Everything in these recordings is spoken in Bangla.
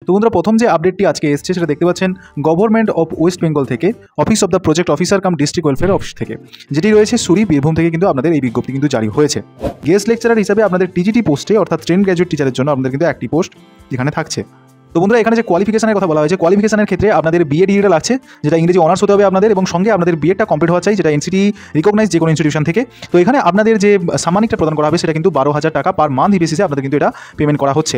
তো বন্ধুরা প্রথম যে আপডেটটি আজকে এসেছে সেটা দেখতে পাচ্ছেন গভর্নমেন্ট অফ ওয়েস্ট বেঙ্গল থেকে office of the project officer come district welfare office থেকে, যেটি রয়েছে সুরি বীরভূম থেকে কিন্তু আপনাদের এই বিজ্ঞপ্তি কিন্তু জারি হয়েছে। গেস্ট লেকচারার হিসাবে আপনাদের টিজিটি পোস্টে অর্থাৎ ট্রেন গ্র্যাজুয়েট টিচারের জন্য আপনাদের কিন্তু একটি পোস্ট এখানে থাকছে। তো বন্ধুরা এখানে যে কোয়ালিফিকেশনের কথা বলা হয়েছে, কোয়ালিফিকেশনের ক্ষেত্রে আপনাদের বিএ ডিগ্রিটা লাগছে, যেটা ইংরেজি অনার্স হতে হবে আপনাদের, এবং সঙ্গে আপনাদের বিএডটা কমপ্লিট হওয়া চাই, যেটা এনসিটি রিকগনাইজ যে কোনো ইনস্টিটিউশন থেকে। তো এখানে আপনাদের যে সাম্মানিকটা প্রদান করা হবে সেটা কিন্তু 12,000 টাকা পার মান্থ বেসিসে আপনাদের কিন্তু এটা পেমেন্ট করা হচ্ছে।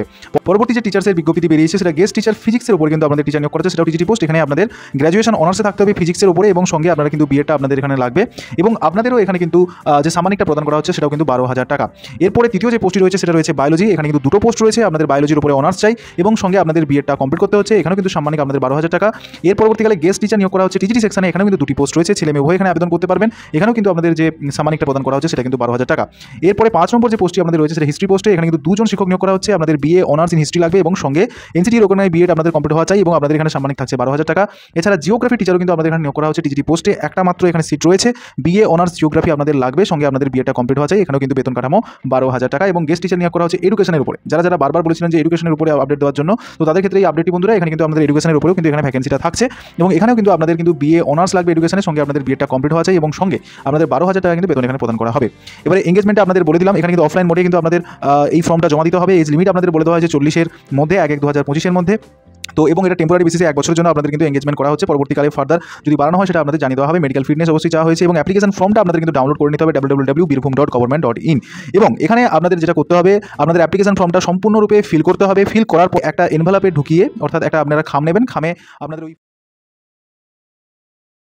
পরবর্তী যে টিচার্সের বিজ্ঞপ্তি বেরিয়েছে সেটা গেস্ট টিচার ফিজিক্সের উপর কিন্তু আপনাদের টিচার নিয়োগ করা হচ্ছে, সেটাও টিজিটি পোস্ট। এখানে আপনাদের গ্র্যাজুয়েশন অনার্সে থাকতে হবে ফিজিক্সের উপরে, এবং সঙ্গে আপনারা কিন্তু বিএডটা আপনাদের এখানে লাগবে, এবং আপনাদেরও এখানে কিন্তু যে সাম্মানিকটা প্রদান করা হচ্ছে সেটাও কিন্তু 12,000 টাকা। এরপরে তৃতীয় যে পোস্টটি রয়েছে সেটা রয়েছে বায়োলজি। এখানে কিন্তু দুটো পোস্ট রয়েছে, আপনাদের বায়োলজির উপরে অনার্স চাই এবং সঙ্গে আপনাদের বিএডটা কমপ্লিট করতে হচ্ছে। এখানেও কিন্তু সাম্মানিক আপনাদের 12,000 টাকা। এর পরবর্তীকালে গেস্ট টিচার নিয়োগ করা হচ্ছে টিজিটি সেকশনে, এখানেও কিন্তু দুটি পোস্ট রয়েছে, ছেলে মেয়ে উভয় এখানে আবেদন করতে পারবেন। এখানেও কিন্তু আপনাদের যে সাম্মানিকটা প্রদান করা হচ্ছে সেটা কিন্তু 12,000 টাকা। এরপরে 5 নম্বর যে পোস্টটি আপনাদের রয়েছে সেটা হিস্ট্রি পোস্টে। এখানে কিন্তু দুজন শিক্ষক নিয়োগ করা হচ্ছে, আপনাদের বিএ অনার্স ইন হিস্ট্রি লাগবে এবং সঙ্গে এনসিটি রিকগনাইজড বিএড আপনাদের কমপ্লিট হওয়া চাই, এবং আপনাদের এখানে সাম্মানিক থাকছে 12,000 টাকা। এছাড়া জিওগ্রাফি টিচারও কিন্তু আমাদের এখানে নিয়োগ করা হচ্ছে টিজিটি পোস্টে, একটা মাত্র এখানে সিট রয়েছে, বিএ অনার্স জিওগ্রাফি আপনাদের লাগবে, সঙ্গে আপনাদের বিএডটা কমপ্লিট হওয়া চাই, এখানেও কিন্তু বেতন কাঠামো 12,000 টাকা। এবং গেস্ট টিচার নিয়োগ করা হচ্ছে এডুকেশনের উপরে। যারা বারবার বলেছিলেন যে এডুকেশনের উপরে আপডেট দেওয়ার জন্য, তো তাদের ক্ষেত্রে এই আপডেটটি বন্ধুরা এখানে কিন্তু আমাদের এডুকেশনের উপরেও কিন্তু এখানে ভ্যাকেন্সিটা থাকছে, এবং এখানেও কিন্তু আপনাদের কিন্তু বিএ অনার্স লাগবে এডুকেশনের, সঙ্গে আপনাদের বিএডটা কমপ্লিট হওয়া চাই, এবং সঙ্গে আপনাদের 12,000 টাকা কিন্তু বেতন এখানে প্রদান করা হবে। এবারে এঙ্গেজমেন্টটা আপনাদের বলে দিলাম, এখানে কিন্তু অফলাইন মোডে কিন্তু আপনাদের এই ফর্মটা জমা দিতে হবে। এজ লিমিট আপনাদের বলে দেওয়া হয়েছে 40-এর মধ্যে, 1/1/2025 মধ্যে। তো এবং এটা টেম্পোরারি বেসিসে 1 বছরের জন্য আপনাদের কিন্তু এঙ্গেজমেন্ট করা হচ্ছে। পরবর্তীকালে ফার্দার যদি বাড়ানো হয় সেটা আপনাদের জানিয়ে দেওয়া হবে। মেডিকেল ফিটনেস অবশ্যই চাওয়া হয়েছে, এবং অ্যাপ্লিকেশন ফর্মটা আপনাদের কিন্তু ডাউনলোড করে নিতে হবে www.birbhum.government.in। এবং এখানে আপনাদের যেটা করতে হবে, আপনাদের অ্যাপ্লিকেশন ফর্মটা সম্পূর্ণরূপে ফিল করতে হবে। ফিল করার পর একটা এনভেলপে ঢুকিয়ে, অর্থাৎ একটা আপনারা খাম নেবেন, খামে আপনাদের ওই